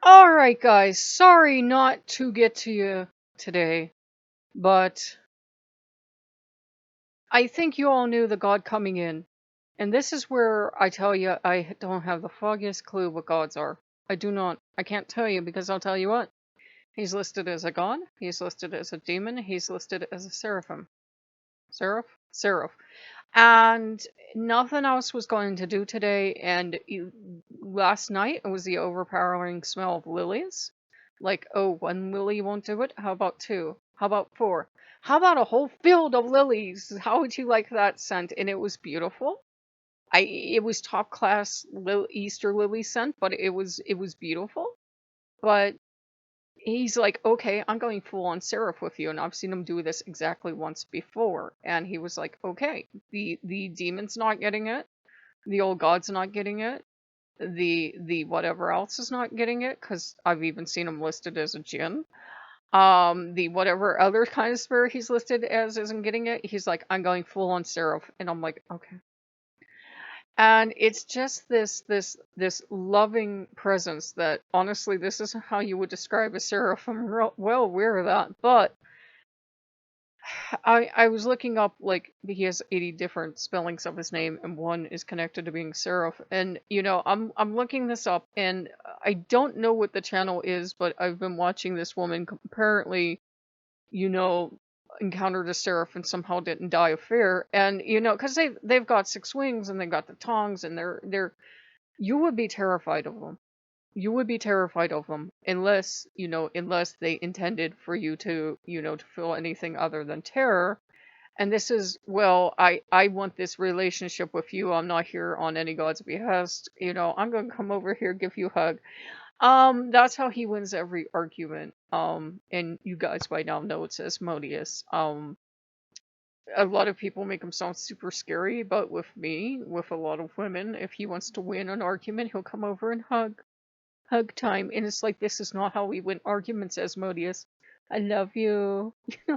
All right, guys. Sorry not to get to you today, but I think you all knew the God coming in. And this is where I tell you I don't have the foggiest clue what gods are. I do not. I can't tell you because I'll tell you what. He's listed as a god, he's listed as a demon, he's listed as a seraphim. Seraph. And nothing else was going to do today. And last night it was the overpowering smell of lilies. Like, oh, one lily won't do it. How about two? How about four? How about a whole field of lilies? How would you like that scent? And it was beautiful. It was top class Easter lily scent, but it was beautiful. But he's like, okay, I'm going full on seraph with you, and I've seen him do this exactly once before. And he was like, okay, the demon's not getting it, the old god's not getting it, the whatever else is not getting it, because I've even seen him listed as a jinn. The whatever other kind of spirit he's listed as isn't getting it. He's like, I'm going full on seraph, and I'm like, okay. And it's just this loving presence that honestly, this isn't how you would describe a seraph. I'm well aware of that, but I was looking up, like, he has 80 different spellings of his name, and one is connected to being seraph. And I'm looking this up, and I don't know what the channel is, but I've been watching this woman apparently, you know, encountered a seraph and somehow didn't die of fear. And because they've got six wings and they got the tongues, and they're you would be terrified of them. You would be terrified of them unless they intended for you to feel anything other than terror. And this is, well, I want this relationship with you. I'm not here on any god's behest. I'm going to come over here, give you a hug. That's how he wins every argument. And you guys by now know it's Asmodeus. A lot of people make him sound super scary, but with me, with a lot of women, if he wants to win an argument, he'll come over and hug time. And it's like, this is not how we win arguments, Asmodeus. I love you.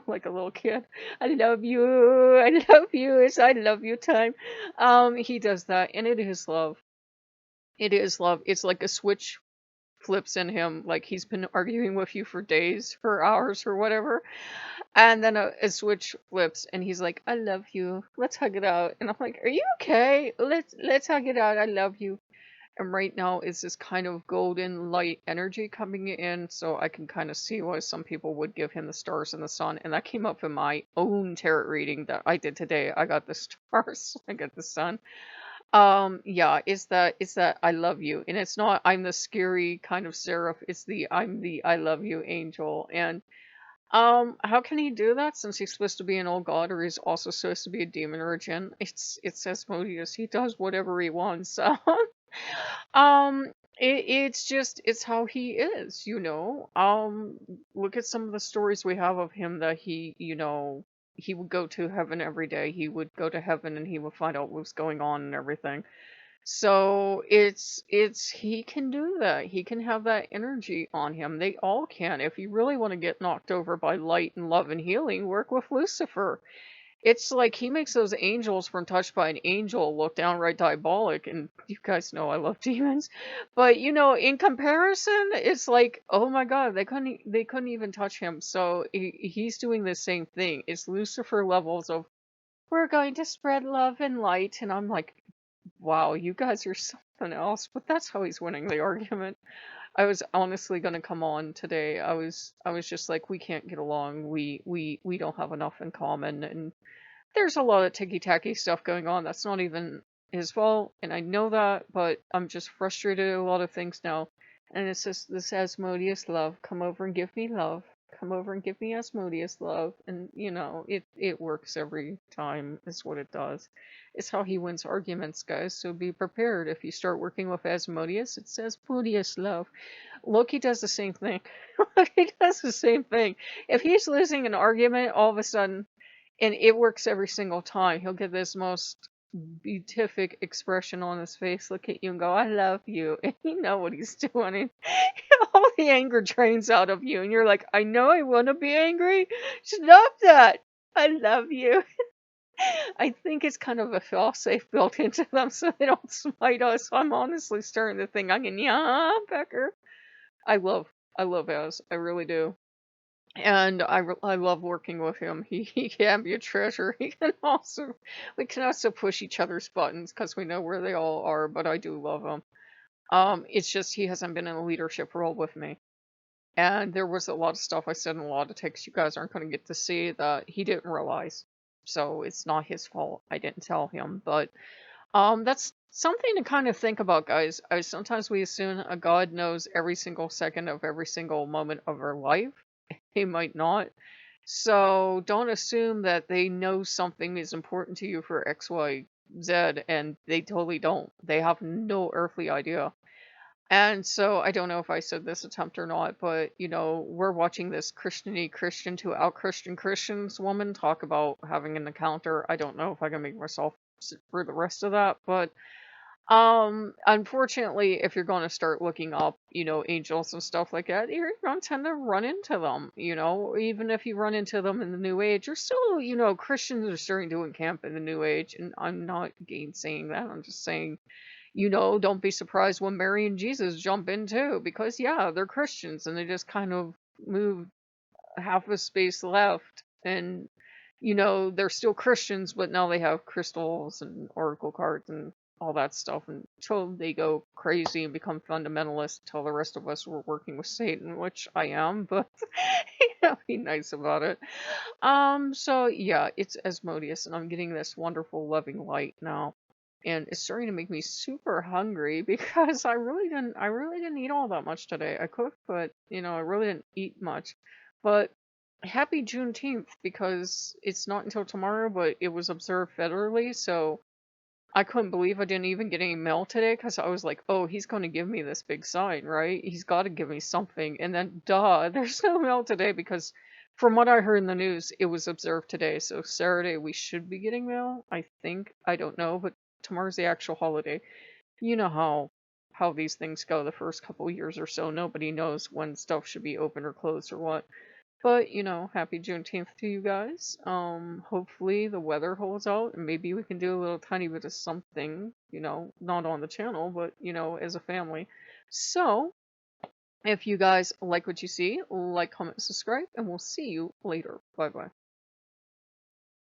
Like a little kid. I love you. I love you. It's I love you time. He does that, and it is love. It is love. It's like a switch flips in him, like he's been arguing with you for days, for hours, or whatever. And then a switch flips, and he's like, I love you. Let's hug it out. And I'm like, are you okay? Let's hug it out. I love you. And right now is this kind of golden light energy coming in, so I can kind of see why some people would give him the stars and the sun. And that came up in my own tarot reading that I did today. I got the stars, I got the sun. Yeah, it's that I love you. And it's not I'm the scary kind of seraph, it's the I'm the I love you angel. And how can he do that since he's supposed to be an old god, or he's also supposed to be a demon or a djinn? It's Asmodeus. He does whatever he wants. It's how he is. Look at some of the stories we have of him that he would go to heaven every day. He would go to heaven and he would find out what was going on and everything. So it's he can do that. He can have that energy on him. They all can. If you really want to get knocked over by light and love and healing, work with Lucifer. It's like he makes those angels from Touched by an Angel look downright diabolic, and you guys know I love demons. But in comparison, it's like, oh my god, they couldn't even touch him. So he's doing the same thing. It's Lucifer levels of, we're going to spread love and light, and I'm like, wow, you guys are something else. But that's how he's winning the argument. I was honestly gonna come on today. I was just like, we can't get along. We don't have enough in common, and there's a lot of ticky-tacky stuff going on that's not even his fault, and I know that, but I'm just frustrated at a lot of things now. And it's just this Asmodeus love. Come over and give me love. Come over and give me Asmodeus love. And it works every time, is what it does. It's how he wins arguments, guys. So be prepared. If you start working with Asmodeus, it's Asmodeus love. Loki does the same thing. Loki does the same thing. If he's losing an argument, all of a sudden, and it works every single time, he'll get this most beatific expression on his face, look at you and go, I love you. And you know what he's doing. And all the anger drains out of you. And you're like, I know I want to be angry. Stop that. I love you. I think it's kind of a fail-safe built into them so they don't smite us. I'm honestly starting to think I can, yeah, Becker. I love I love Az. I really do. And I love working with him. He can be a treasure. He can also we can also push each other's buttons because we know where they all are, but I do love him. It's just he hasn't been in a leadership role with me. And there was a lot of stuff I said in a lot of texts you guys aren't going to get to see that he didn't realize. So it's not his fault. I didn't tell him, but that's something to kind of think about, guys. Sometimes we assume a God knows every single second of every single moment of our life. He might not. So don't assume that they know something is important to you for X, Y, Z, and they totally don't. They have no earthly idea. And so I don't know if I said this attempt or not, but we're watching this Christian-y Christian to out Christian Christians woman talk about having an encounter. I don't know if I can make myself sit through the rest of that, but unfortunately, if you're going to start looking up, angels and stuff like that, you're going to tend to run into them, even if you run into them in the New Age, you're still, Christians are starting to encamp in the New Age, and I'm not gainsaying that. I'm just saying, don't be surprised when Mary and Jesus jump in too, because yeah, they're Christians and they just kind of move half a space left, and they're still Christians, but now they have crystals and oracle cards and all that stuff until they go crazy and become fundamentalists, tell the rest of us we're working with Satan, which I am, but be nice about it. So yeah, it's Asmodeus, and I'm getting this wonderful loving light now. And it's starting to make me super hungry because I really didn't eat all that much today. I cooked, but I really didn't eat much. But happy Juneteenth, because it's not until tomorrow, but it was observed federally, so I couldn't believe I didn't even get any mail today because I was like, oh, he's going to give me this big sign, right? He's got to give me something. And then, duh, there's no mail today because from what I heard in the news, it was observed today. So Saturday we should be getting mail, I think. I don't know, but tomorrow's the actual holiday. You know how these things go the first couple years or so. Nobody knows when stuff should be open or closed or what. But, happy Juneteenth to you guys. Hopefully the weather holds out and maybe we can do a little tiny bit of something, not on the channel, but, as a family. So, if you guys like what you see, like, comment, subscribe, and we'll see you later. Bye bye.